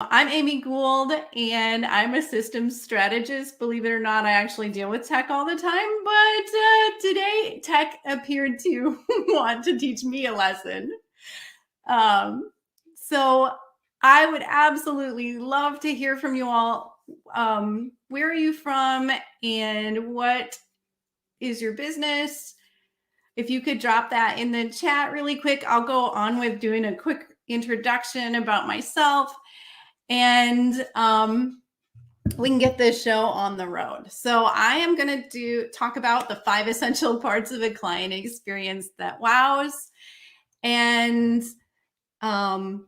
I'm Amy Gould, and I'm a systems strategist. Believe it or not, I actually deal with tech all the time, but today tech appeared to want to teach me a lesson. Um, so I would absolutely love to hear from you all. Where are you from, and what is your business? If you could drop that in the chat really quick, I'll go on with doing a quick introduction about myself. And we can get this show on the road. So I am going to talk about the 5 essential parts of a client experience that wows. And a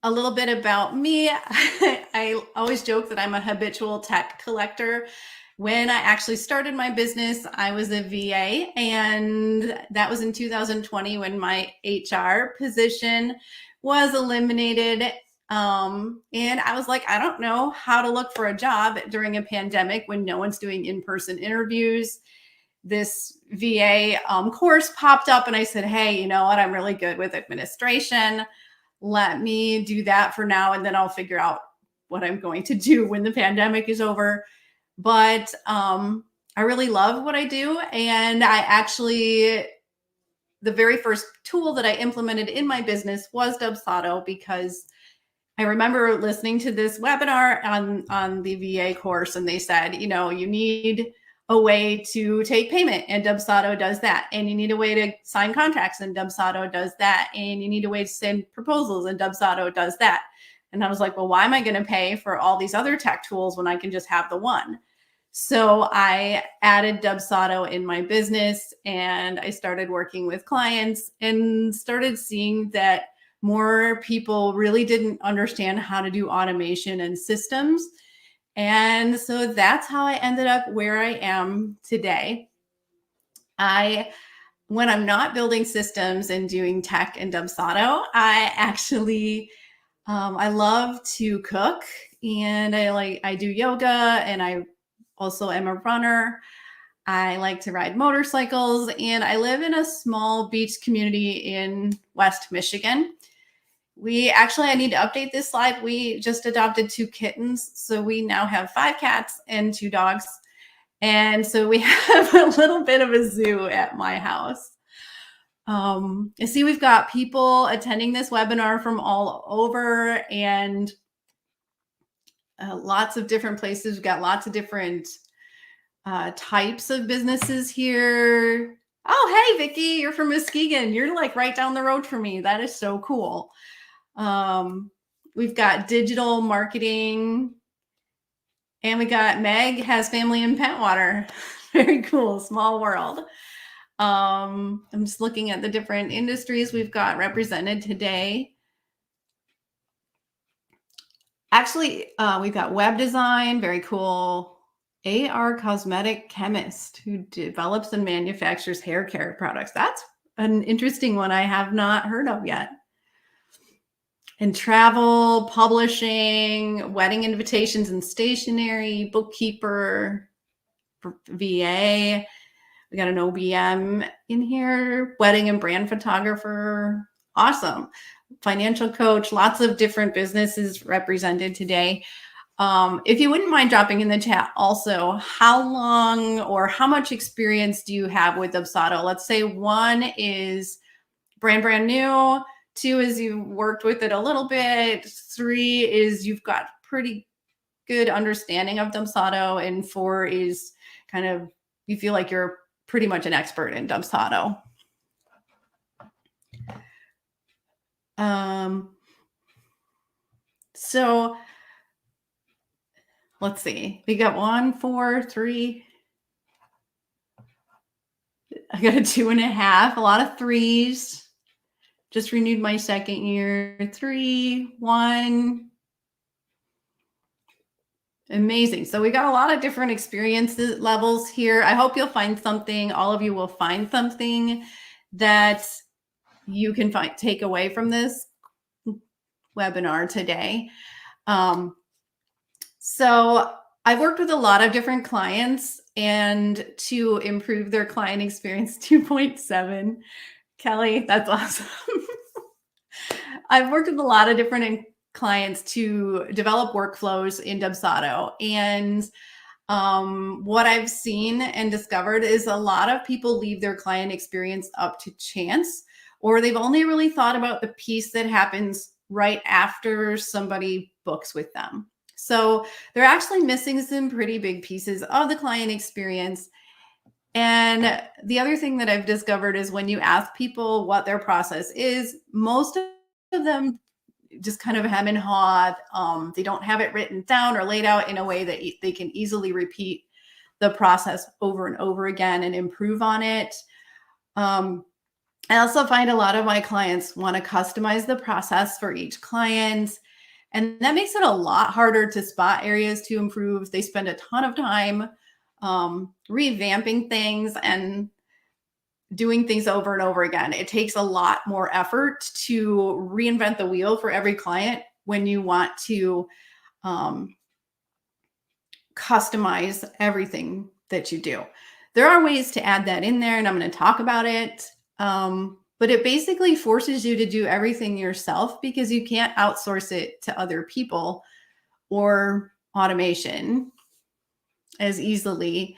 little bit about me. I always joke that I'm a habitual tech collector. When I actually started my business, I was a VA, and that was in 2020 when my HR position was eliminated. And I was like, I don't know how to look for a job during a pandemic when no one's doing in-person interviews. This VA course popped up, and I said, hey, you know what? I'm really good with administration. Let me do that for now, and then I'll figure out what I'm going to do when the pandemic is over. But I really love what I do. And I actually, the very first tool that I implemented in my business was Dubsado, because I remember listening to this webinar on the VA course, and they said, you know, you need a way to take payment, and Dubsado does that. And you need a way to sign contracts, and Dubsado does that. And you need a way to send proposals, and Dubsado does that. And I was like, well, why am I going to pay for all these other tech tools when I can just have the one? So I added Dubsado in my business, and I started working with clients and started seeing that more people really didn't understand how to do automation and systems. And so that's how I ended up where I am today. When I'm not building systems and doing tech and Dubsado, I actually, I love to cook, and I do yoga, and I also am a runner. I like to ride motorcycles, and I live in a small beach community in West Michigan. I need to update this slide. We just adopted 2 kittens. So we now have 5 cats and 2 dogs. And so we have a little bit of a zoo at my house. I see we've got people attending this webinar from all over, and lots of different places. We've got lots of different types of businesses here. Oh, hey, Vicki, you're from Muskegon. You're like right down the road from me. That is so cool. We've got digital marketing, and we got Meg has family in Pentwater. Very cool. Small world. I'm just looking at the different industries we've got represented today. Actually, we've got web design, very cool. AR cosmetic chemist who develops and manufactures hair care products. That's an interesting one I have not heard of yet. And travel, publishing, wedding invitations and stationery, bookkeeper, VA. We got an OBM in here, wedding and brand photographer. Awesome. Financial coach, lots of different businesses represented today. If you wouldn't mind dropping in the chat also, how long or how much experience do you have with Dubsado? Let's say 1 is brand new, 2 is you've worked with it a little bit, 3 is you've got pretty good understanding of Dubsado, and 4 is kind of you feel like you're pretty much an expert in Dubsado. So let's see. We got 1, 4, 3. I got a 2.5. A lot of 3s. Just renewed my 2nd year. 3, 1. Amazing. So we got a lot of different experience levels here. I hope you'll find something. All of you will find something that you can take away from this webinar today. So I've worked with a lot of different clients, and to improve their client experience, 2.7. Kelly, that's awesome. I've worked with a lot of different clients to develop workflows in Dubsado. And what I've seen and discovered is a lot of people leave their client experience up to chance, or they've only really thought about the piece that happens right after somebody books with them. So they're actually missing some pretty big pieces of the client experience. And the other thing that I've discovered is when you ask people what their process is, most of them just kind of hem and haw. They don't have it written down or laid out in a way that they can easily repeat the process over and over again and improve on it. I also find a lot of my clients want to customize the process for each client. And that makes it a lot harder to spot areas to improve. They spend a ton of time revamping things and doing things over and over again. It takes a lot more effort to reinvent the wheel for every client when you want to customize everything that you do. There are ways to add that in there, and I'm going to talk about it. But it basically forces you to do everything yourself because you can't outsource it to other people or automation as easily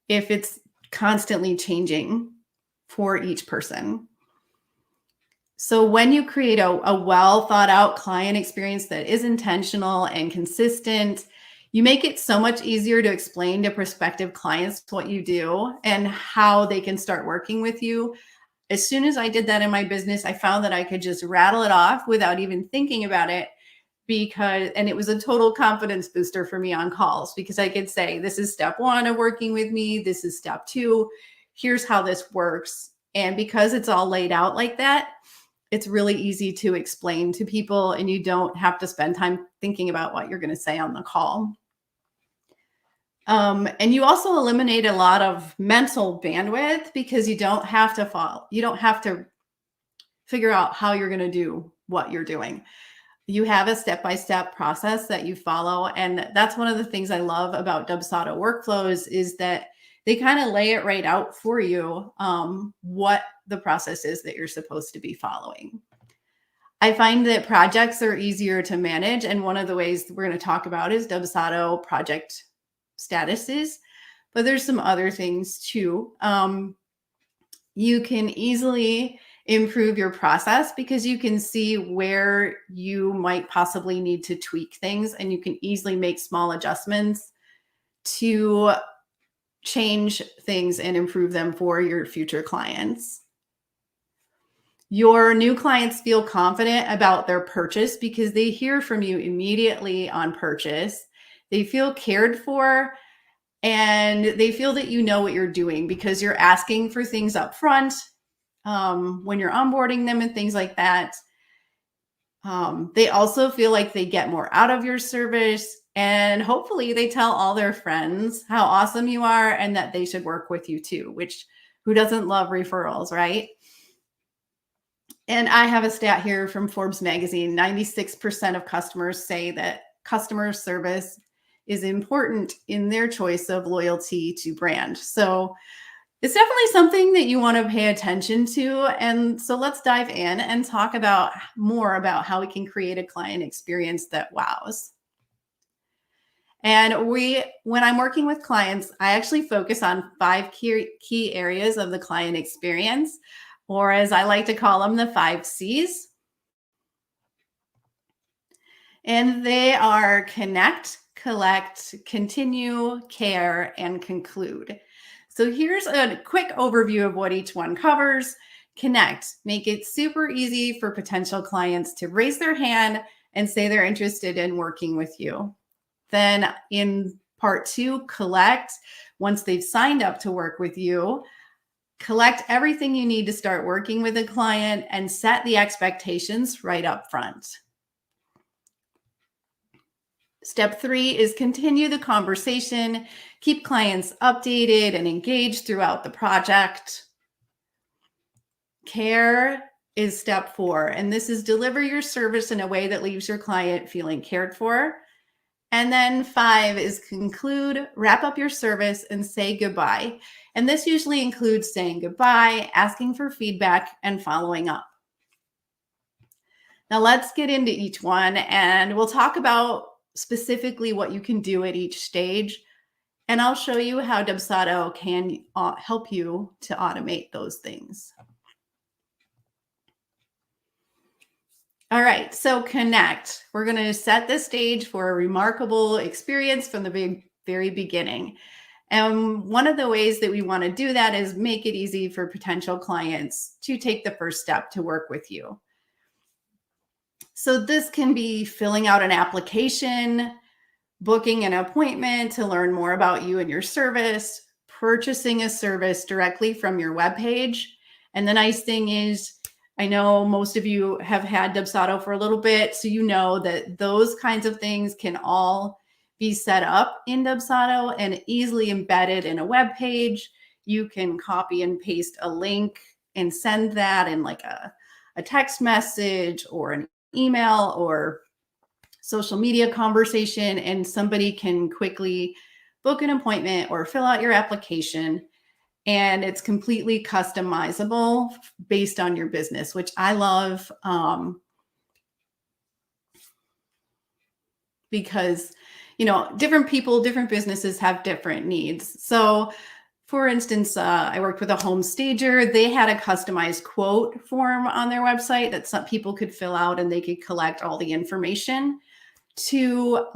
if it's constantly changing for each person. So when you create a well thought out client experience that is intentional and consistent, you make it so much easier to explain to prospective clients what you do and how they can start working with you. As soon as I did that in my business, I found that I could just rattle it off without even thinking about it and it was a total confidence booster for me on calls because I could say, this is step 1 of working with me. This is step 2. Here's how this works. And because it's all laid out like that, it's really easy to explain to people and you don't have to spend time thinking about what you're going to say on the call. And you also eliminate a lot of mental bandwidth because you don't have to figure out how you're going to do what you're doing. You have a step-by-step process that you follow. And that's one of the things I love about Dubsado workflows is that they kind of lay it right out for you what the process is that you're supposed to be following. I find that projects are easier to manage. And one of the ways we're going to talk about is Dubsado project statuses, but there's some other things too. You can easily improve your process because you can see where you might possibly need to tweak things and you can easily make small adjustments to change things and improve them for your future clients. Your new clients feel confident about their purchase because they hear from you immediately on purchase. They feel cared for and they feel that you know what you're doing because you're asking for things up front when you're onboarding them and things like that. They also feel like they get more out of your service and hopefully they tell all their friends how awesome you are and that they should work with you too, which who doesn't love referrals, right? And I have a stat here from Forbes magazine. 96% of customers say that customer service is important in their choice of loyalty to brand. So it's definitely something that you want to pay attention to. And so let's dive in and talk about more about how we can create a client experience that wows. And when I'm working with clients, I actually focus on 5 key areas of the client experience, or as I like to call them, the 5 C's. And they are connect, collect, continue, care, and conclude. So here's a quick overview of what each one covers. Connect, make it super easy for potential clients to raise their hand and say they're interested in working with you. Then in part 2, collect, once they've signed up to work with you, collect everything you need to start working with a client and set the expectations right up front. Step 3 is continue the conversation, keep clients updated and engaged throughout the project. Care is step 4, and this is deliver your service in a way that leaves your client feeling cared for. And then 5 is conclude, wrap up your service and say goodbye. And this usually includes saying goodbye, asking for feedback, and following up. Now let's get into each one and we'll talk about specifically what you can do at each stage. And I'll show you how Dubsado can help you to automate those things. All right, so connect. We're going to set the stage for a remarkable experience from the very beginning. And one of the ways that we want to do that is make it easy for potential clients to take the first step to work with you. So this can be filling out an application, booking an appointment to learn more about you and your service, purchasing a service directly from your webpage. And the nice thing is, I know most of you have had Dubsado for a little bit, so you know that those kinds of things can all be set up in Dubsado and easily embedded in a web page. You can copy and paste a link and send that in like a text message or an email or social media conversation, and somebody can quickly book an appointment or fill out your application. And it's completely customizable based on your business, which I love because, you know, different people, different businesses have different needs. So for instance, I worked with a home stager. They had a customized quote form on their website that some people could fill out and they could collect all the information to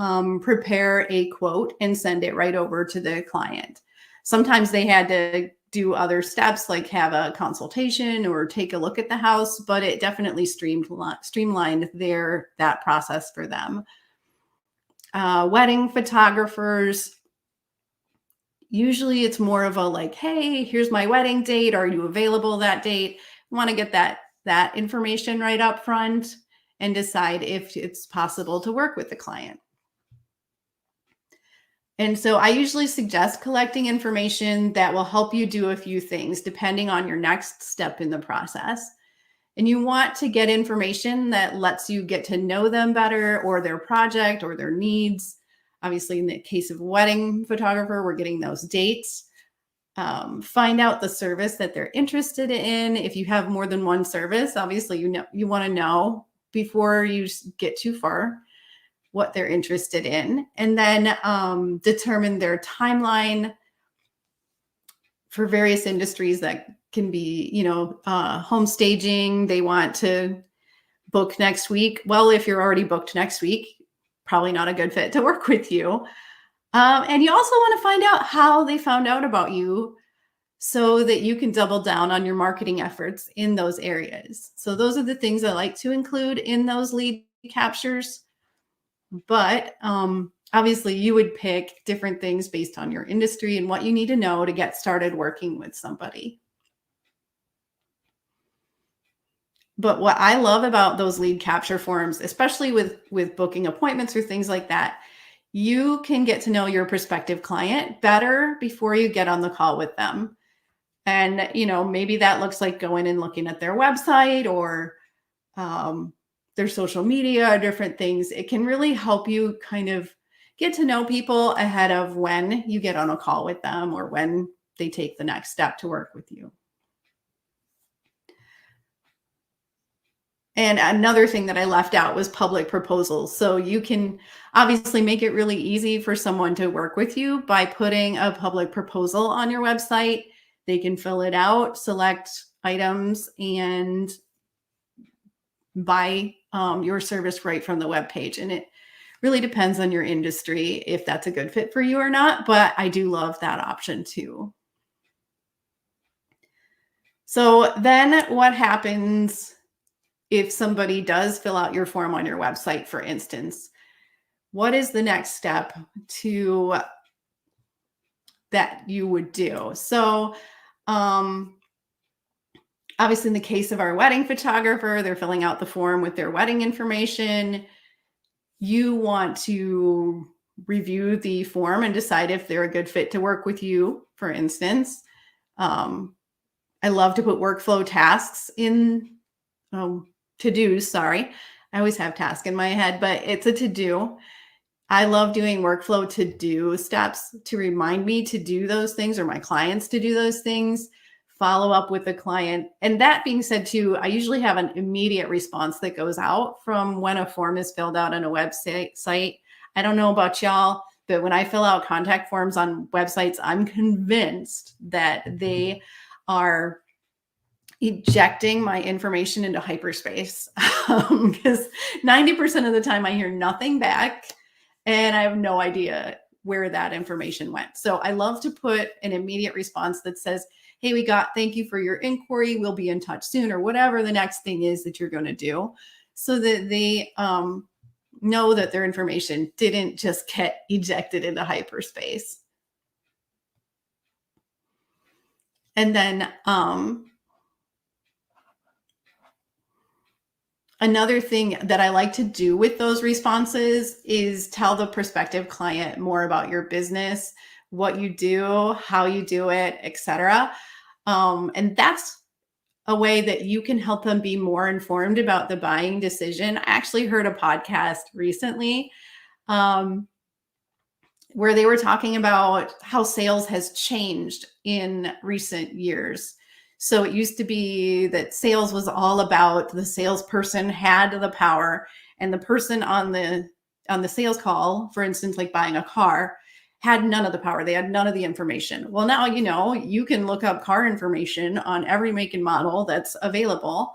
prepare a quote and send it right over to the client. Sometimes they had to do other steps like have a consultation or take a look at the house, but it definitely streamlined that process for them. Wedding photographers, usually it's more of a like, hey, here's my wedding date. Are you available that date? Want to get that information right up front and decide if it's possible to work with the client. And so I usually suggest collecting information that will help you do a few things depending on your next step in the process. And you want to get information that lets you get to know them better or their project or their needs. Obviously, in the case of a wedding photographer, we're getting those dates. Find out the service that they're interested in. If you have more than one service, obviously, you want to know before you get too far what they're interested in, and then determine their timeline for various industries that can be, you know, home staging. They want to book next week. Well, if you're already booked next week, probably not a good fit to work with you. And you also want to find out how they found out about you so that you can double down on your marketing efforts in those areas. So those are the things I like to include in those lead captures. But obviously, you would pick different things based on your industry and what you need to know to get started working with somebody. But what I love about those lead capture forms, especially with booking appointments or things like that, you can get to know your prospective client better before you get on the call with them. And, you know, maybe that looks like going and looking at their website or their social media or different things. It can really help you kind of get to know people ahead of when you get on a call with them or when they take the next step to work with you. And another thing that I left out was public proposals. So you can obviously make it really easy for someone to work with you by putting a public proposal on your website. They can fill it out, select items, and buy your service right from the webpage. And it really depends on your industry if that's a good fit for you or not. But I do love that option too. So then what happens if somebody does fill out your form on your website, for instance? What is the next step that you would do? So obviously, in the case of our wedding photographer, they're filling out the form with their wedding information. You want to review the form and decide if they're a good fit to work with you, for instance. I love to put workflow tasks in to-dos, sorry. I always have task in my head, but it's a to-do. I love doing workflow to-do steps to remind me to do those things or my clients to do those things. follow up with the client. And that being said, too, I usually have an immediate response that goes out from when a form is filled out on a website. I don't know about y'all, but when I fill out contact forms on websites, I'm convinced that they are ejecting my information into hyperspace, because 90% of the time I hear nothing back and I have no idea where that information went. So I love to put an immediate response that says, hey, thank you for your inquiry. We'll be in touch soon, or whatever the next thing is that you're going to do, so that they know that their information didn't just get ejected into hyperspace. And then another thing that I like to do with those responses is tell the prospective client more about your business, what you do, how you do it, etc. And that's a way that you can help them be more informed about the buying decision. I actually heard a podcast recently where they were talking about how sales has changed in recent years. So it used to be that sales was all about the salesperson had the power, and the person on the sales call, for instance, like buying a car, had none of the power. They had none of the information. Well, now, you can look up car information on every make and model that's available.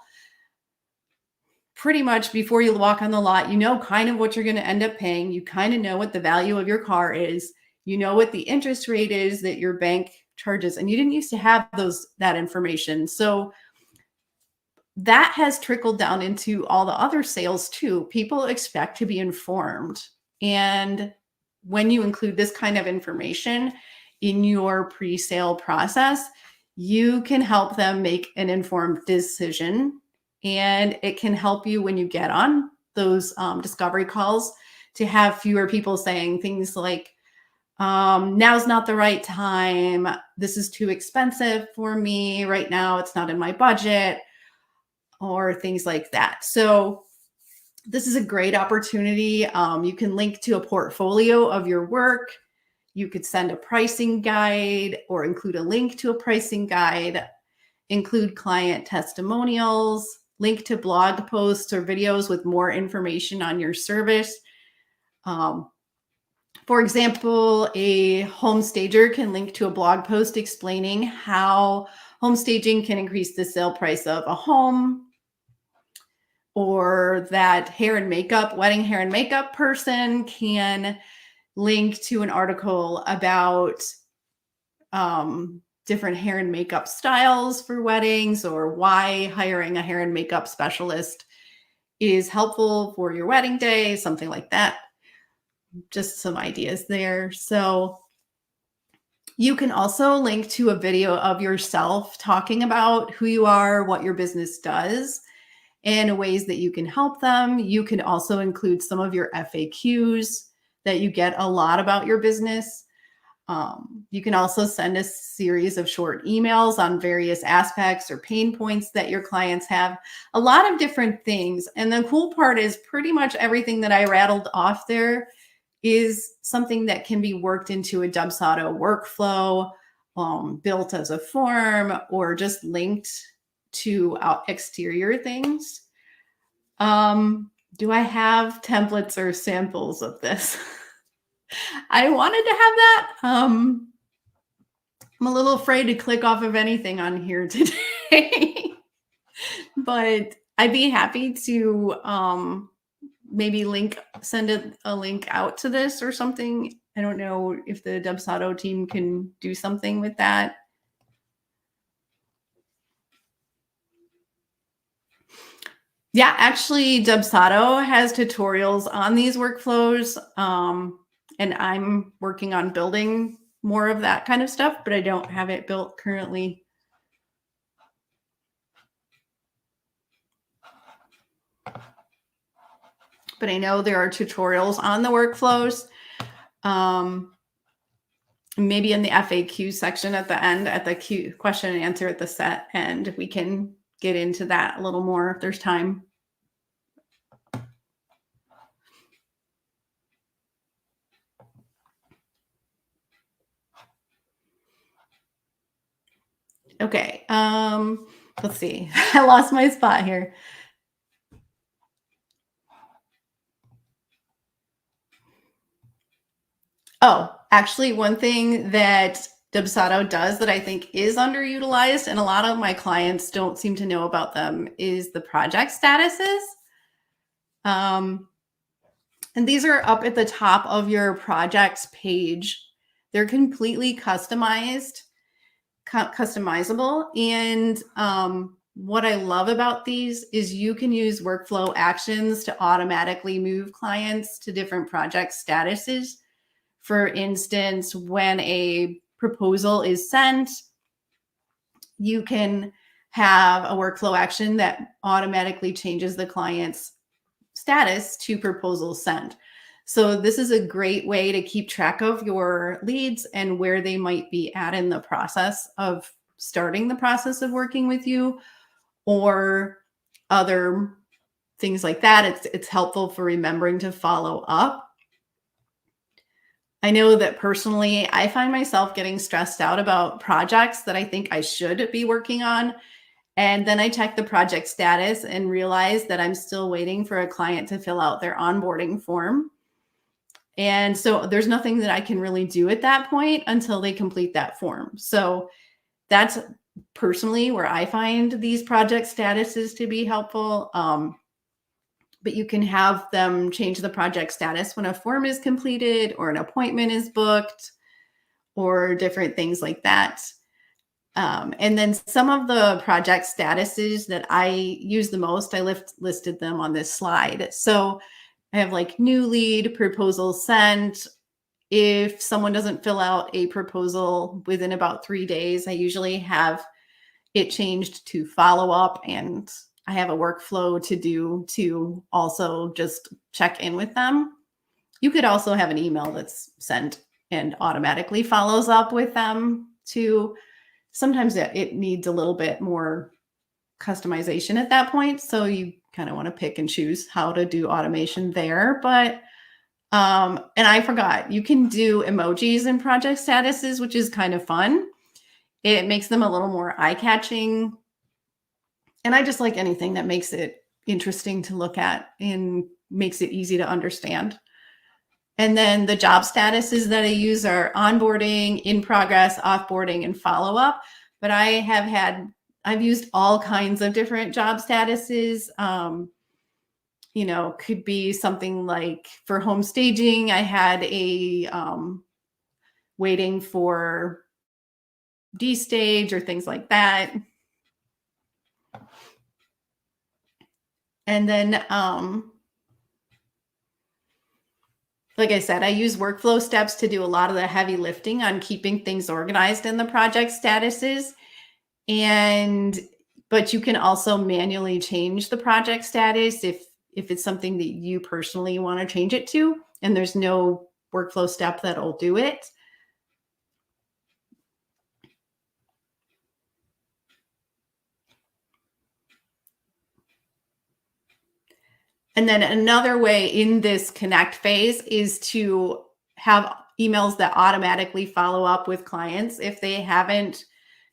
Pretty much before you walk on the lot, kind of what you're going to end up paying. You kind of know what the value of your car is. You know what the interest rate is that your bank charges. And you didn't used to have that information. So that has trickled down into all the other sales too. People expect to be informed. And when you include this kind of information in your pre-sale process, you can help them make an informed decision. And it can help you when you get on those discovery calls to have fewer people saying things like, now's not the right time. This is too expensive for me right now. It's not in my budget, or things like that. So this is a great opportunity. You can link to a portfolio of your work. You could send a pricing guide or include a link to a pricing guide, include client testimonials, link to blog posts or videos with more information on your service. For example, a home stager can link to a blog post explaining how home staging can increase the sale price of a home, or that wedding hair and makeup person can link to an article about different hair and makeup styles for weddings, or why hiring a hair and makeup specialist is helpful for your wedding day, something like that. Just some ideas there. So you can also link to a video of yourself talking about who you are, what your business does, and ways that you can help them. You can also include some of your FAQs that you get a lot about your business. You can also send a series of short emails on various aspects or pain points that your clients have. A lot of different things. And the cool part is pretty much everything that I rattled off there is something that can be worked into a Dubsado workflow, built as a form, or just linked to exterior things. Do I have templates or samples of this? I wanted to have that. I'm a little afraid to click off of anything on here today, but I'd be happy to maybe send a link out to this or something. I don't know if the Dubsado team can do something with that. Yeah, actually, Dubsado has tutorials on these workflows, and I'm working on building more of that kind of stuff, but I don't have it built currently. But I know there are tutorials on the workflows. Maybe in the FAQ section at the end, at the question and answer at the end, we can get into that a little more if there's time. Okay. Let's see. I lost my spot here. Oh, actually, one thing that Dubsado does that I think is underutilized, and a lot of my clients don't seem to know about them, is the project statuses. Um, and these are up at the top of your projects page. They're completely customizable. And what I love about these is you can use workflow actions to automatically move clients to different project statuses. For instance, when a proposal is sent, you can have a workflow action that automatically changes the client's status to proposal sent. So this is a great way to keep track of your leads and where they might be at in the process of starting the process of working with you, or other things like that. It's helpful for remembering to follow up. I know that personally, I find myself getting stressed out about projects that I think I should be working on. And then I check the project status and realize that I'm still waiting for a client to fill out their onboarding form. And so there's nothing that I can really do at that point until they complete that form. So that's personally where I find these project statuses to be helpful. But you can have them change the project status when a form is completed or an appointment is booked or different things like that. And then some of the project statuses that I use the most, I listed them on this slide. So I have like new lead, proposal sent. If someone doesn't fill out a proposal within about 3 days, I usually have it changed to follow up, and I have a workflow to do to also just check in with them. You could also have an email that's sent and automatically follows up with them too. Sometimes it needs a little bit more customization at that point. So you kind of want to pick and choose how to do automation there. But and I forgot, you can do emojis in project statuses, which is kind of fun. It makes them a little more eye-catching. And I just like anything that makes it interesting to look at and makes it easy to understand. And then the job statuses that I use are onboarding, in progress, offboarding, and follow up. But I've used all kinds of different job statuses. Could be something like for home staging, I had a waiting for D stage or things like that. And then, like I said, I use workflow steps to do a lot of the heavy lifting on keeping things organized in the project statuses. But you can also manually change the project status if it's something that you personally want to change it to, and there's no workflow step that'll do it. And then another way in this connect phase is to have emails that automatically follow up with clients if they haven't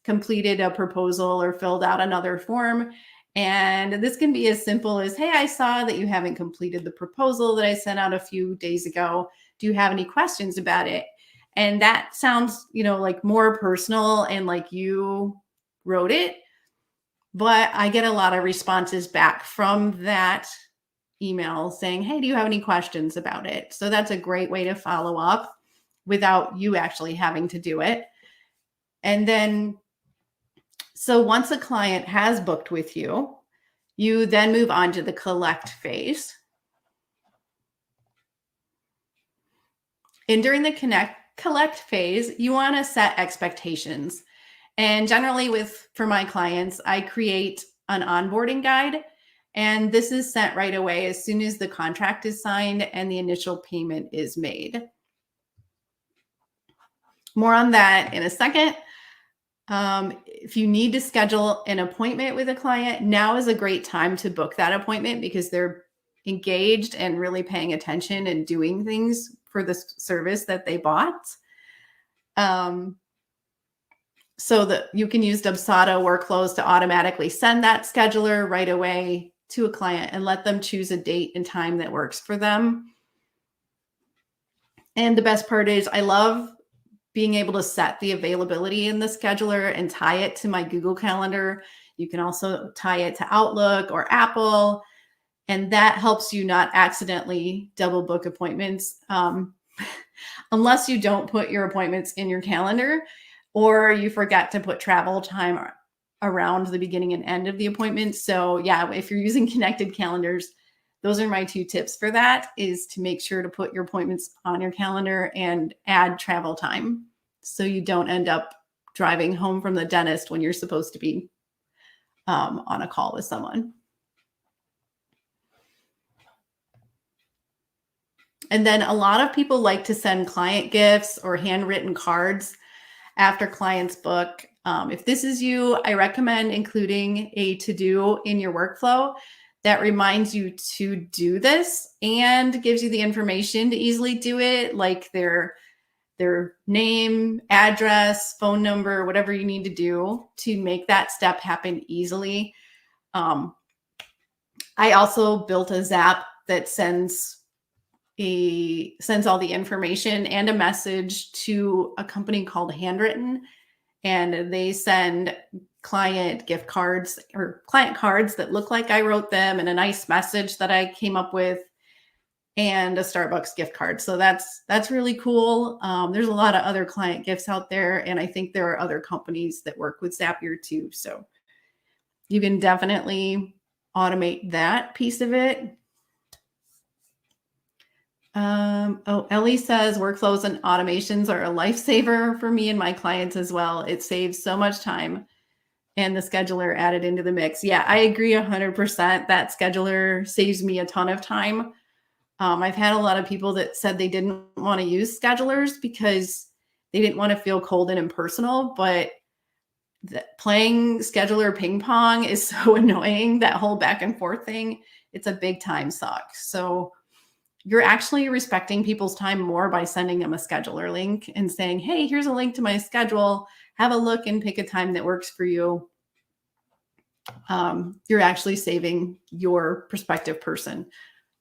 completed a proposal or filled out another form. And this can be as simple as, hey, I saw that you haven't completed the proposal that I sent out a few days ago. Do you have any questions about it? And that sounds, like more personal and like you wrote it. But I get a lot of responses back from that email saying, hey, do you have any questions about it? So that's a great way to follow up without you actually having to do it. And then, so once a client has booked with you, you then move on to the collect phase. And during the collect phase, you want to set expectations. And generally for my clients, I create an onboarding guide. And this is sent right away as soon as the contract is signed and the initial payment is made. More on that in a second. If you need to schedule an appointment with a client, now is a great time to book that appointment because they're engaged and really paying attention and doing things for the service that they bought. so that you can use Dubsado workflows to automatically send that scheduler right away to a client and let them choose a date and time that works for them. And the best part is I love being able to set the availability in the scheduler and tie it to my Google Calendar. You can also tie it to Outlook or Apple, and that helps you not accidentally double book appointments. Unless you don't put your appointments in your calendar or you forget to put travel time around the beginning and end of the appointment. So yeah, if you're using connected calendars, those are my 2 tips for that, is to make sure to put your appointments on your calendar and add travel time so you don't end up driving home from the dentist when you're supposed to be on a call with someone. And then a lot of people like to send client gifts or handwritten cards after clients book. If this is you, I recommend including a to-do in your workflow that reminds you to do this and gives you the information to easily do it, like their name, address, phone number, whatever you need to do to make that step happen easily. I also built a Zap that sends all the information and a message to a company called Handwritten, and they send client gift cards or client cards that look like I wrote them, and a nice message that I came up with, and a Starbucks gift card. So that's really cool. There's a lot of other client gifts out there, and I think there are other companies that work with Zapier too. So you can definitely automate that piece of it. Ellie says workflows and automations are a lifesaver for me and my clients as well. It saves so much time, and the scheduler added into the mix. Yeah, I agree 100%. That scheduler saves me a ton of time. I've had a lot of people that said they didn't want to use schedulers because they didn't want to feel cold and impersonal, but playing scheduler ping pong is so annoying, that whole back and forth thing. It's a big time suck. So you're actually respecting people's time more by sending them a scheduler link and saying, hey, here's a link to my schedule. Have a look and pick a time that works for you. You're actually saving your prospective person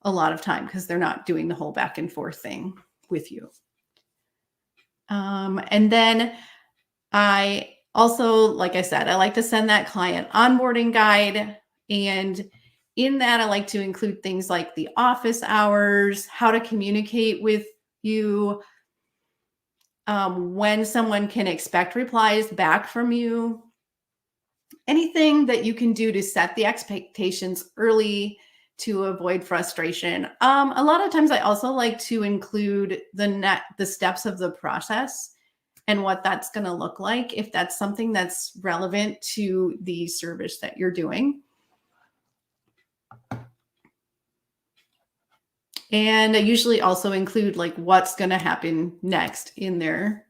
a lot of time because they're not doing the whole back and forth thing with you. And then I also, like I said, I like to send that client onboarding guide, and in that, I like to include things like the office hours, how to communicate with you, when someone can expect replies back from you, anything that you can do to set the expectations early to avoid frustration. A lot of times I also like to include the steps of the process and what that's going to look like if that's something that's relevant to the service that you're doing. And I usually also include like what's going to happen next in their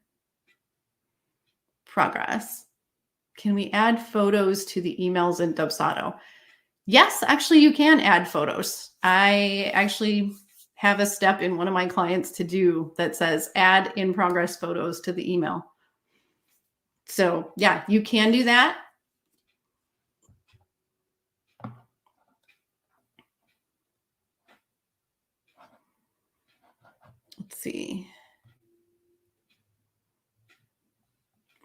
progress. Can we add photos to the emails in Dubsado? Yes, actually you can add photos. I actually have a step in one of my clients to do that says add in progress photos to the email. So yeah, you can do that. Let's see.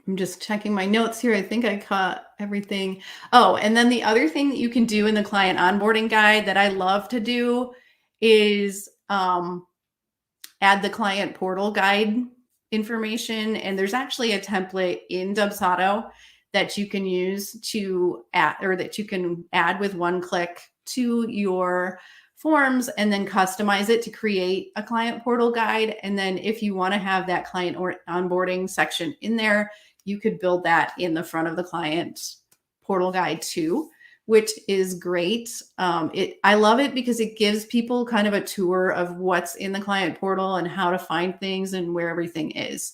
I'm just checking my notes here. I think I caught everything. Oh, and then the other thing that you can do in the client onboarding guide that I love to do is add the client portal guide information. And there's actually a template in Dubsado that you can use to add, or that you can add with one click to your forms, and then customize it to create a client portal guide. And then if you want to have that client or onboarding section in there, you could build that in the front of the client portal guide too, which is great. I love it because it gives people kind of a tour of what's in the client portal and how to find things and where everything is.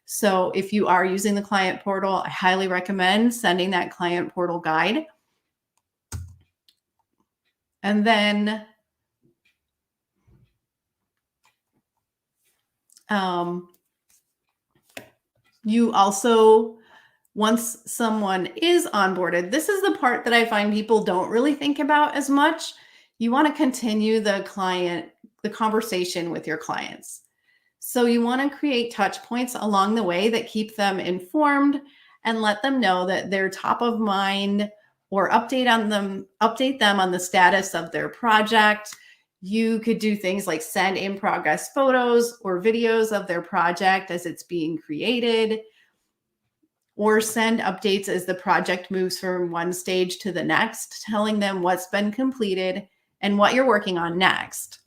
So if you are using the client portal, I highly recommend sending that client portal guide. And then you also once someone is onboarded, this is the part that I find people don't really think about as much. You want to continue the conversation with your clients. So you want to create touch points along the way that keep them informed and let them know that they're top of mind, or update them on the status of their project. You could do things like send in progress photos or videos of their project as it's being created, or send updates as the project moves from one stage to the next, telling them what's been completed and what you're working on next.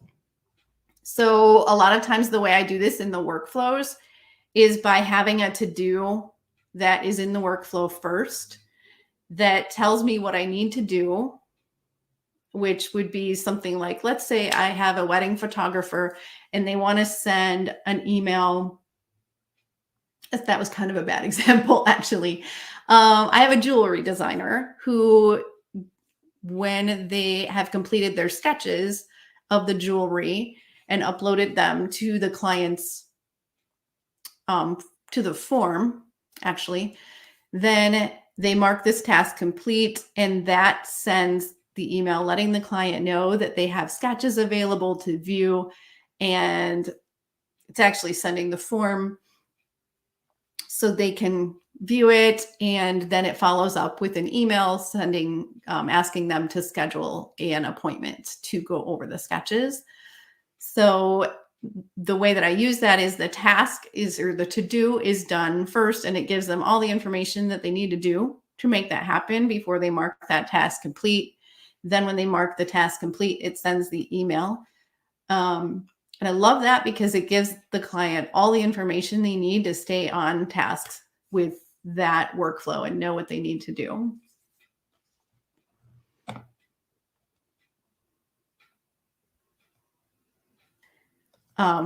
So a lot of times the way I do this in the workflows is by having a to-do that is in the workflow first, that tells me what I need to do, which would be something like, let's say I have a wedding photographer and they want to send an email. That was kind of a bad example, actually. I have a jewelry designer who, when they have completed their sketches of the jewelry and uploaded them to the client's, to the form, actually, then they mark this task complete, and that sends the email letting the client know that they have sketches available to view, and it's actually sending the form so they can view it, and then it follows up with an email asking them to schedule an appointment to go over the sketches. So the way that I use that is the to-do is done first, and it gives them all the information that they need to do to make that happen before they mark that task complete. Then when they mark the task complete, it sends the email. And I love that because it gives the client all the information they need to stay on task with that workflow and know what they need to do.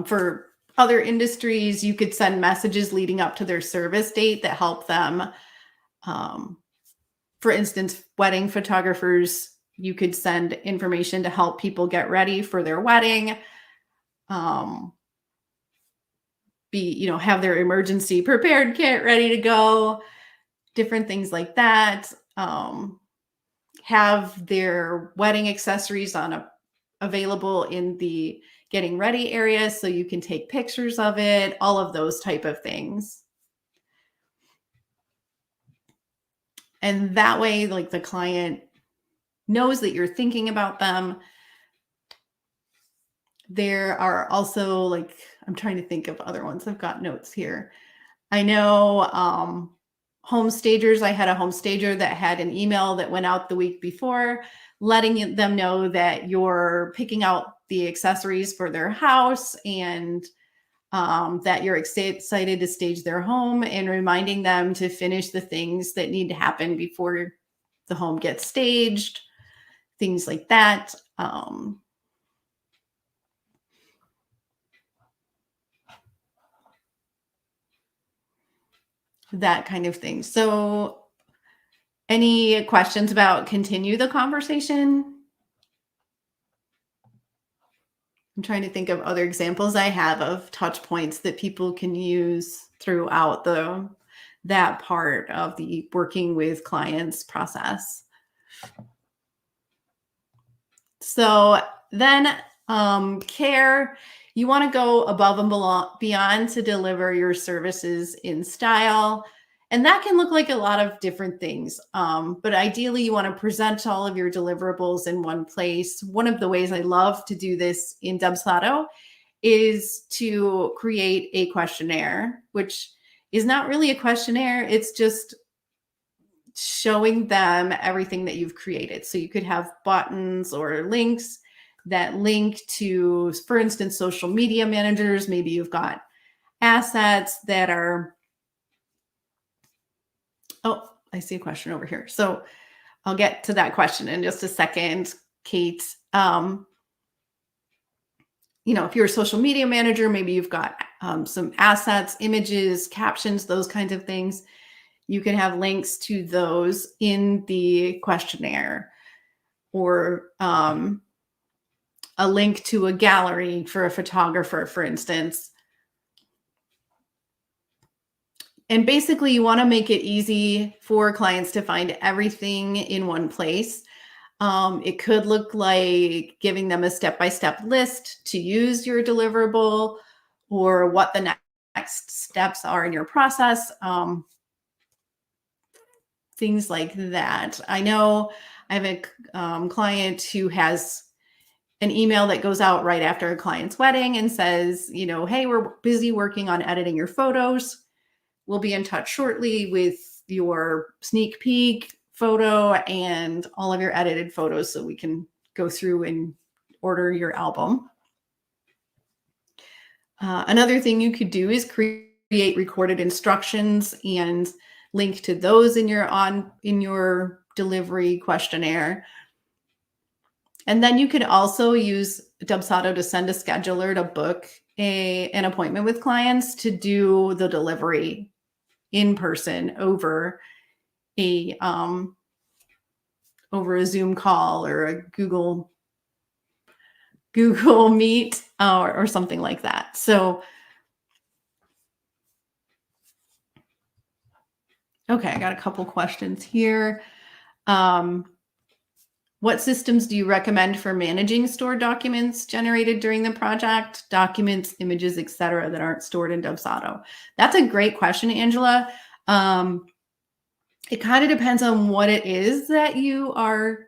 For other industries, you could send messages leading up to their service date that help them. For instance, wedding photographers, you could send information to help people get ready for their wedding. Have their emergency prepared kit ready to go, different things like that. Have their wedding accessories available in the getting ready area so you can take pictures of it, all of those type of things. And that way, like, the client knows that you're thinking about them. There are also, like, I'm trying to think of other ones. I've got notes here. I know home stagers. I had a home stager that had an email that went out the week before, letting them know that you're picking out the accessories for their house, and that you're excited to stage their home, and reminding them to finish the things that need to happen before the home gets staged, things like that. That kind of thing. So, any questions about continue the conversation? I'm trying to think of other examples I have of touch points that people can use throughout that part of the working with clients process. So then care, you want to go above and beyond to deliver your services in style. And that can look like a lot of different things. But ideally, you want to present all of your deliverables in one place. One of the ways I love to do this in Dubsado is to create a questionnaire, which is not really a questionnaire. It's just showing them everything that you've created. So you could have buttons or links that link to, for instance, social media managers. Maybe you've got assets that are, oh, I see a question over here. So I'll get to that question in just a second, Kate. If you're a social media manager, maybe you've got some assets, images, captions, those kinds of things. You can have links to those in the questionnaire, or a link to a gallery for a photographer, for instance. And basically, you want to make it easy for clients to find everything in one place. It could look like giving them a step-by-step list to use your deliverable, or what the next steps are in your process, things like that. I know I have a client who has an email that goes out right after a client's wedding and says, hey, we're busy working on editing your photos. We'll be in touch shortly with your sneak peek photo and all of your edited photos so we can go through and order your album. Another thing you could do is create recorded instructions and link to those in your delivery questionnaire. And then you could also use Dubsado to send a scheduler to book an appointment with clients to do the delivery in person over a Zoom call or a Google Meet, or something like that. So, okay, I got a couple questions here. What systems do you recommend for managing stored documents generated during the project? Documents, images, etc., that aren't stored in Dubsado. That's a great question, Angela. It kind of depends on what it is that you are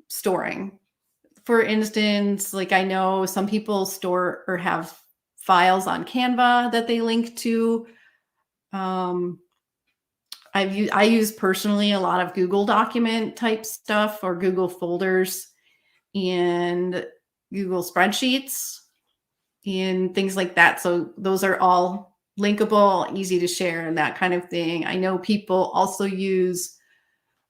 storing. For instance, like I know some people store or have files on Canva that they link to. I use personally a lot of Google document type stuff, or Google folders and Google spreadsheets and things like that. So those are all linkable, easy to share, and that kind of thing. I know people also use,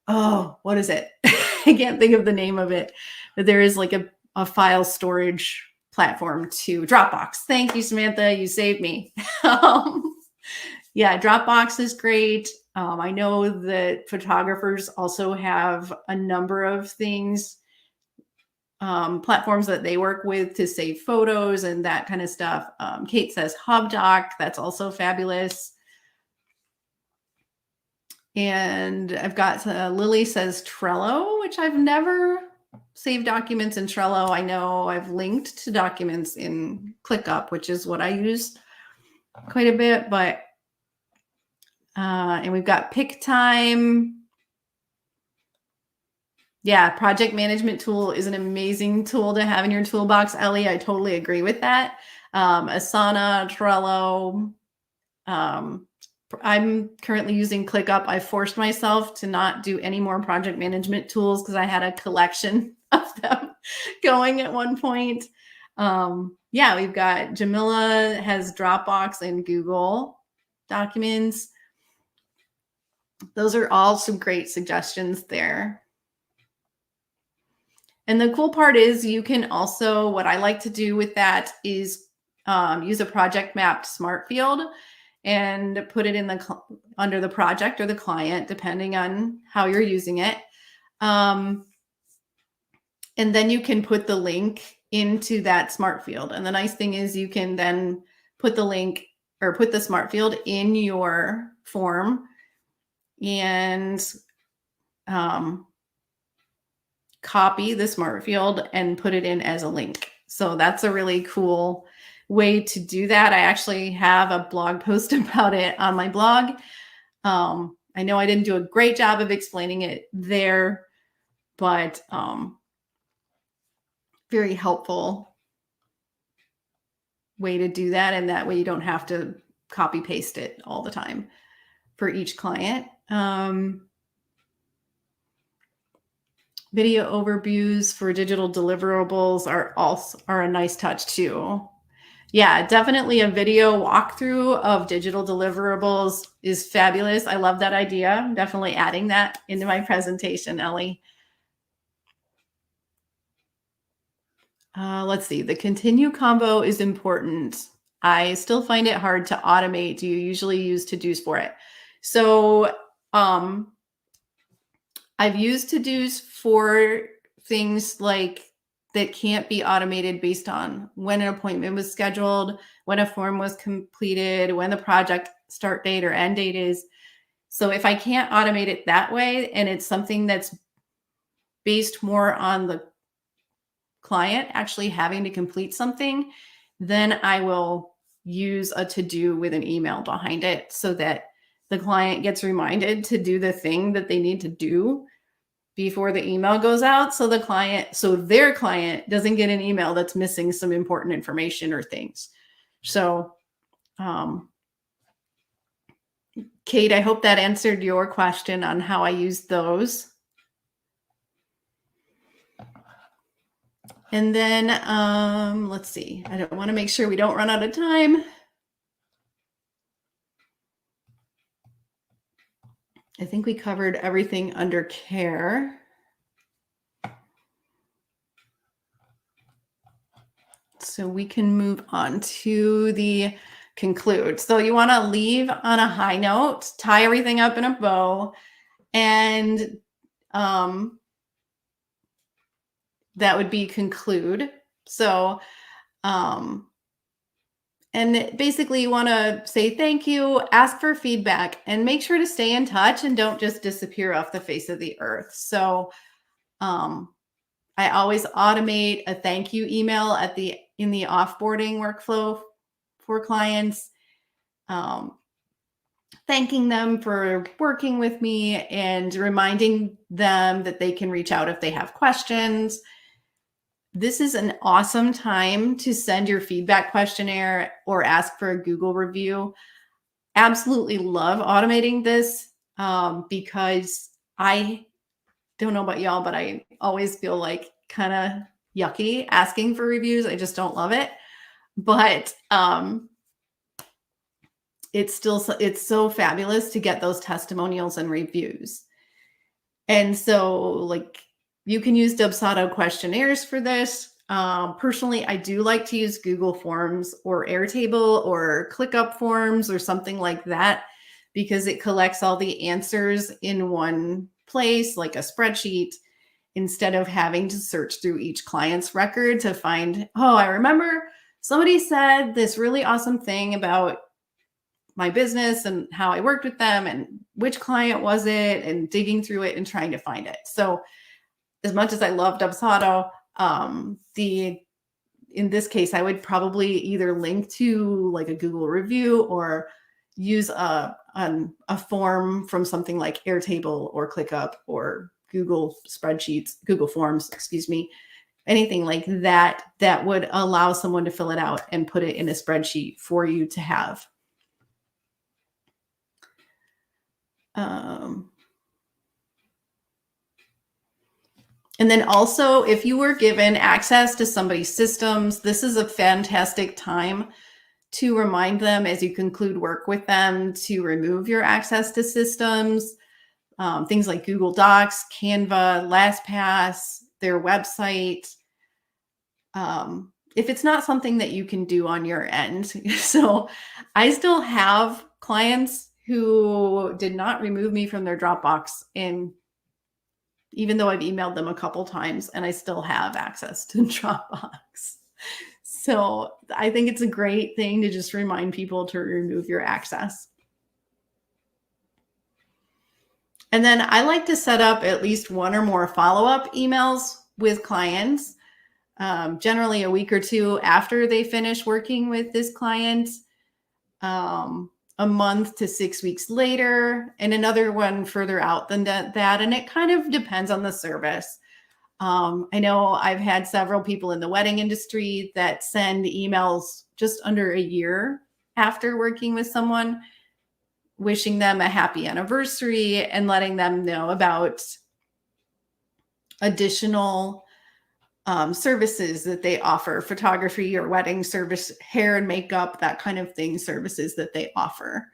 what is it? I can't think of the name of it, but there is like a file storage platform to Dropbox. Thank you, Samantha. You saved me. Yeah, Dropbox is great. I know that photographers also have a number of things, platforms that they work with to save photos and that kind of stuff. Kate says HubDoc. That's also fabulous. And I've got Lily says Trello, which I've never saved documents in Trello. I know I've linked to documents in ClickUp, which is what I use quite a bit, but and we've got PickTime. Yeah, project management tool is an amazing tool to have in your toolbox, Ellie. I totally agree with that. Asana, Trello. I'm currently using ClickUp. I forced myself to not do any more project management tools because I had a collection of them going at one point. Yeah, we've got Jamila has Dropbox and Google Documents. Those are all some great suggestions there. And the cool part is you can also, what I like to do with that is use a project mapped smart field and put it in under the project or the client, depending on how you're using it. And then you can put the link into that smart field. And the nice thing is you can then put the link or put the smart field in your form and copy the smart field and put it in as a link. So that's a really cool way to do that. I actually have a blog post about it on my blog. I know I didn't do a great job of explaining it there, but very helpful way to do that. And that way you don't have to copy paste it all the time for each client. Video overviews for digital deliverables are a nice touch too. Yeah, definitely a video walkthrough of digital deliverables is fabulous. I love that idea. I'm definitely adding that into my presentation, Ellie. Let's see. The continue combo is important. I still find it hard to automate. Do you usually use to-dos for it? So I've used to-dos for things like that can't be automated based on when an appointment was scheduled, when a form was completed, when the project start date or end date is. So if I can't automate it that way, and it's something that's based more on the client actually having to complete something, then I will use a to-do with an email behind it so that the client gets reminded to do the thing that they need to do before the email goes out, so their client doesn't get an email that's missing some important information or things. So, Kate, I hope that answered your question on how I use those. And then let's see. I don't want to make sure we don't run out of time. I think we covered everything under care. So we can move on to the conclude. So you want to leave on a high note, tie everything up in a bow, and that would be conclude. So, and basically you want to say thank you, ask for feedback, and make sure to stay in touch and don't just disappear off the face of the earth. So, I always automate a thank you email in the offboarding workflow for clients, thanking them for working with me and reminding them that they can reach out if they have questions. This is an awesome time to send your feedback questionnaire or ask for a Google review. Absolutely love automating this because I don't know about y'all, but I always feel like kind of yucky asking for reviews. I just don't love it. But it's so fabulous to get those testimonials and reviews. And so like you can use Dubsado questionnaires for this. Personally, I do like to use Google Forms or Airtable or ClickUp Forms or something like that because it collects all the answers in one place, like a spreadsheet, instead of having to search through each client's record to find, oh, I remember somebody said this really awesome thing about my business and how I worked with them and which client was it, and digging through it and trying to find it. So as much as I love Dubsado, in this case, I would probably either link to like a Google review or use a form from something like Airtable or ClickUp or Google Spreadsheets, Google Forms, anything like that, that would allow someone to fill it out and put it in a spreadsheet for you to have. And then also, if you were given access to somebody's systems, this is a fantastic time to remind them as you conclude work with them to remove your access to systems, things like Google Docs, Canva, LastPass, their website. If it's not something that you can do on your end. So I still have clients who did not remove me from their Dropbox, and even though I've emailed them a couple times, and I still have access to Dropbox. So I think it's a great thing to just remind people to remove your access. And then I like to set up at least one or more follow-up emails with clients, generally a week or two after they finish working with this client, a month to 6 weeks later, and another one further out than that. And it kind of depends on the service. I know I've had several people in the wedding industry that send emails just under a year after working with someone, wishing them a happy anniversary and letting them know about additional services that they offer, photography or wedding service, hair and makeup, that kind of thing, services that they offer.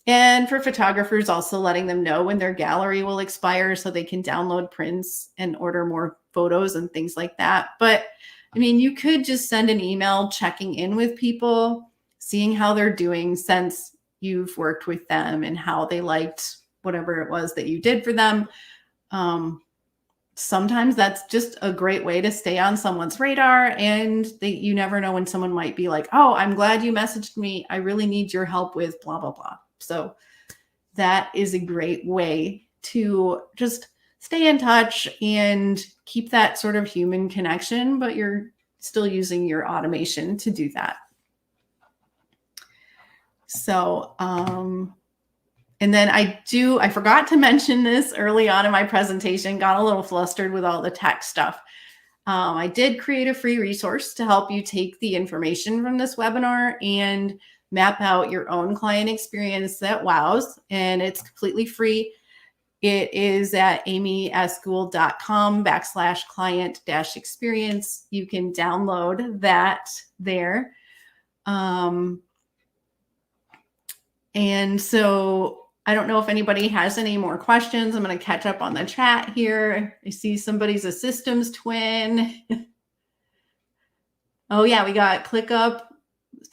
And for photographers, also letting them know when their gallery will expire so they can download prints and order more photos and things like that. But I mean, you could just send an email checking in with people, seeing how they're doing since you've worked with them and how they liked whatever it was that you did for them. sometimes that's just a great way to stay on someone's radar, and you never know when someone might be like, oh, I'm glad you messaged me. I really need your help with blah, blah, blah. So that is a great way to just stay in touch and keep that sort of human connection, but you're still using your automation to do that. So, and then I forgot to mention this early on in my presentation, got a little flustered with all the tech stuff. I did create a free resource to help you take the information from this webinar and map out your own client experience that wows, and it's completely free. It is at amysgould.com/client-experience. You can download that there. And so I don't know if anybody has any more questions. I'm going to catch up on the chat here. I see somebody's a systems twin. Oh yeah, we got ClickUp,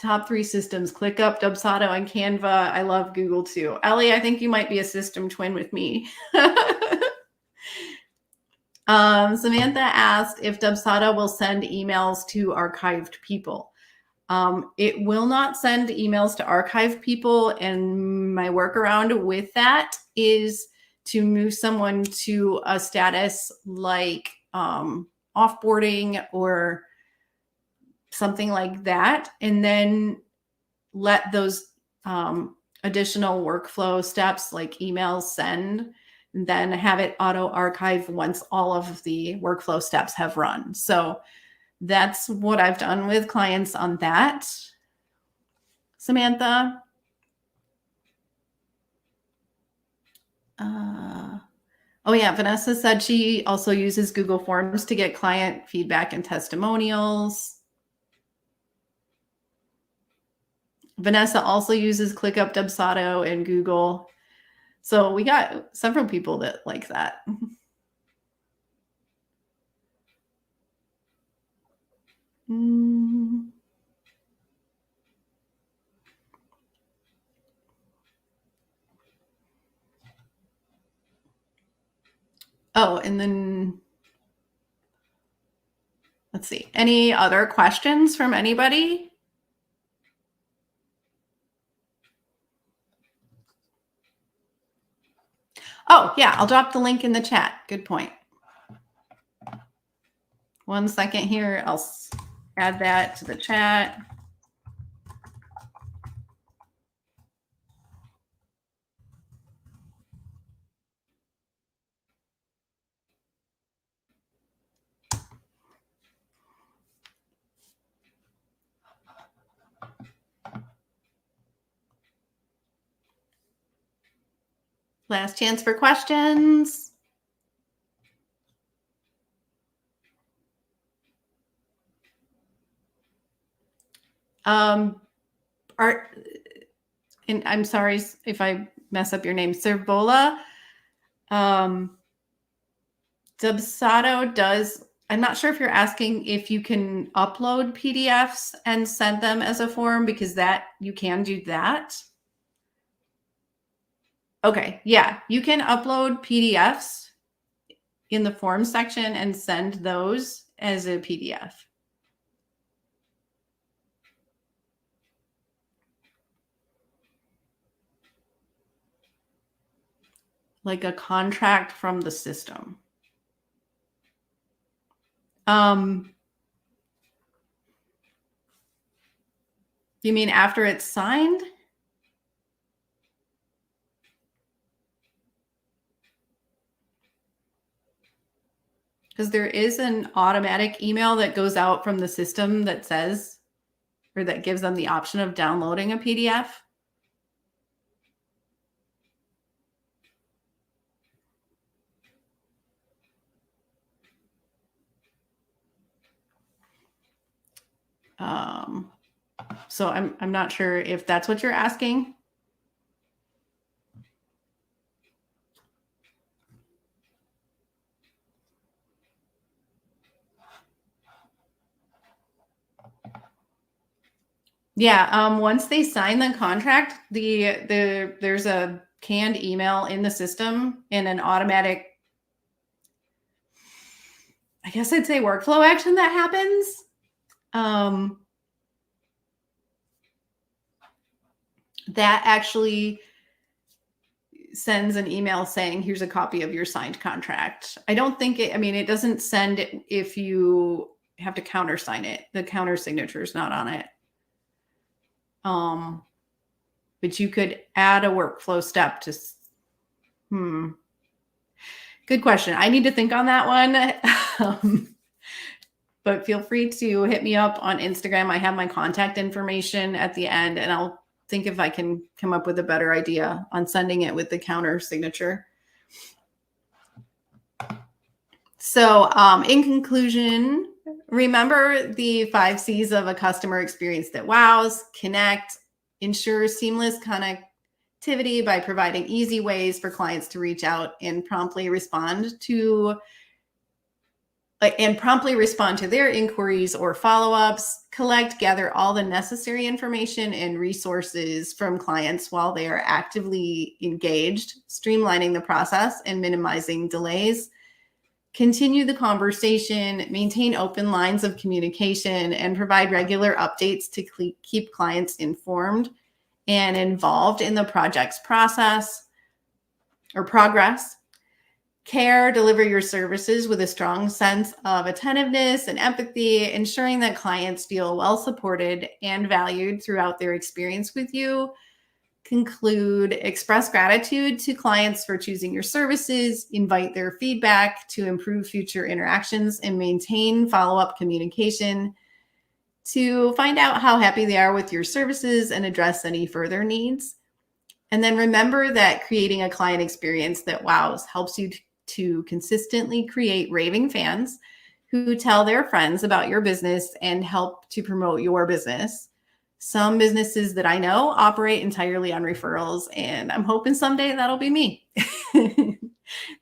top 3 systems, ClickUp, Dubsado, and Canva. I love Google too. Ellie, I think you might be a system twin with me. Samantha asked if Dubsado will send emails to archived people. It will not send emails to archive people, and my workaround with that is to move someone to a status like offboarding or something like that, and then let those additional workflow steps like emails send, and then have it auto archive once all of the workflow steps have run. So that's what I've done with clients on that. Samantha. Oh yeah, Vanessa said she also uses Google Forms to get client feedback and testimonials. Vanessa also uses ClickUp, Dubsado, and Google. So we got several people that like that. Oh, and then let's see. Any other questions from anybody? Oh, yeah, I'll drop the link in the chat. Good point. 1 second here. I'll add that to the chat. Last chance for questions. And I'm sorry if I mess up your name, Servola. Dubsado does, I'm not sure if you're asking if you can upload PDFs and send them as a form, because that you can do that. Okay, yeah, you can upload PDFs in the form section and send those as a PDF. Like a contract from the system. You mean after it's signed? Because there is an automatic email that goes out from the system that says, or that gives them the option of downloading a PDF. So I'm not sure if that's what you're asking. Yeah, once they sign the contract, there's a canned email in the system and an automatic I guess I'd say workflow action that happens. That actually sends an email saying, here's a copy of your signed contract. I don't think it, I mean, it doesn't send it if you have to countersign it. The counter signature is not on it. But you could add a workflow step to, good question. I need to think on that one. But feel free to hit me up on Instagram. I have my contact information at the end, and I'll think if I can come up with a better idea on sending it with the counter signature. So in conclusion, remember the 5 C's of a customer experience that wows: connect, ensure seamless connectivity by providing easy ways for clients to reach out and promptly respond to their inquiries or follow-ups, collect, gather all the necessary information and resources from clients while they are actively engaged, streamlining the process and minimizing delays, continue the conversation, maintain open lines of communication, and provide regular updates to keep clients informed and involved in the project's process or progress. Care, deliver your services with a strong sense of attentiveness and empathy, ensuring that clients feel well supported and valued throughout their experience with you. Conclude, express gratitude to clients for choosing your services, invite their feedback to improve future interactions, and maintain follow-up communication to find out how happy they are with your services and address any further needs. And then remember that creating a client experience that wows helps you to consistently create raving fans who tell their friends about your business and help to promote your business. Some businesses that I know operate entirely on referrals, and I'm hoping someday that'll be me.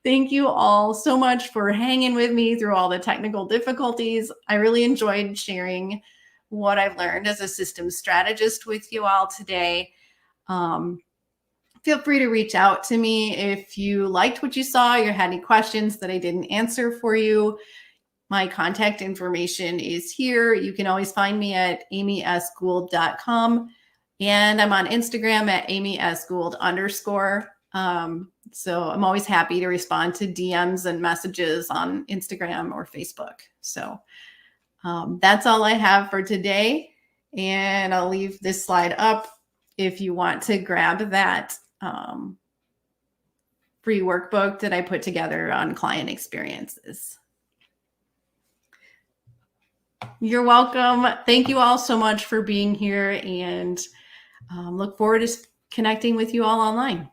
Thank you all so much for hanging with me through all the technical difficulties. I really enjoyed sharing what I've learned as a systems strategist with you all today. Feel free to reach out to me if you liked what you saw, you had any questions that I didn't answer for you. My contact information is here. You can always find me at amysgould.com. And I'm on Instagram at amysgould_. So I'm always happy to respond to DMs and messages on Instagram or Facebook. So that's all I have for today. And I'll leave this slide up if you want to grab that free workbook that I put together on client experiences. You're welcome. Thank you all so much for being here, and look forward to connecting with you all online.